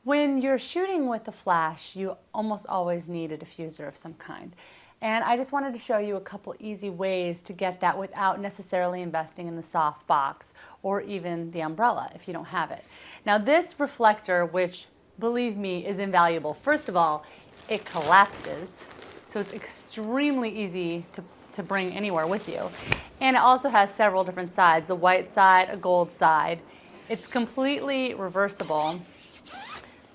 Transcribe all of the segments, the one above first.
When you're shooting with the flash, you almost always need a diffuser of some kind. And I just wanted to show you a couple easy ways to get that without necessarily investing in the soft box or even the umbrella if you don't have it. Now this reflector, which believe me is invaluable, first of all, it collapses, so it's extremely easy to bring anywhere with you. And it also has several different sides, a white side, a gold side. It's completely reversible.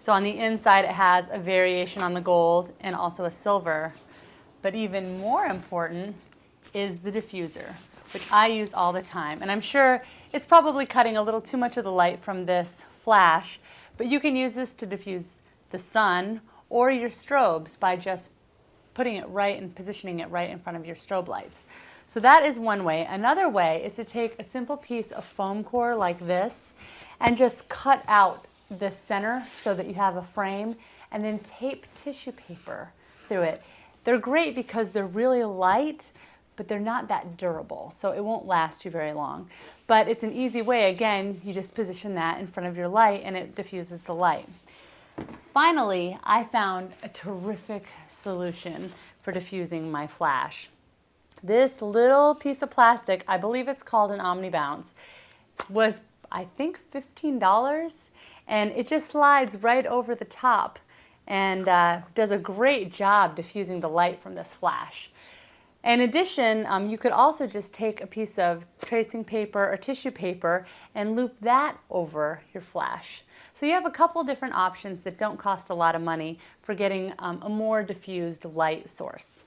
So on the inside it has a variation on the gold and also a silver. But even more important is the diffuser, which I use all the time. And I'm sure it's probably cutting a little too much of the light from this flash, but you can use this to diffuse the sun or your strobes by just putting it right and positioning it right in front of your strobe lights. So that is one way. Another way is to take a simple piece of foam core like this and just cut out the center so that you have a frame, and then tape tissue paper through it. They're great because they're really light, but they're not that durable, so it won't last you very long. But it's an easy way. Again, you just position that in front of your light and it diffuses the light. Finally, I found a terrific solution for diffusing my flash. This little piece of plastic, I believe it's called an Omnibounce, was I think $15, and it just slides right over the top and does a great job diffusing the light from this flash. In addition, you could also just take a piece of tracing paper or tissue paper and loop that over your flash. So you have a couple different options that don't cost a lot of money for getting a more diffused light source.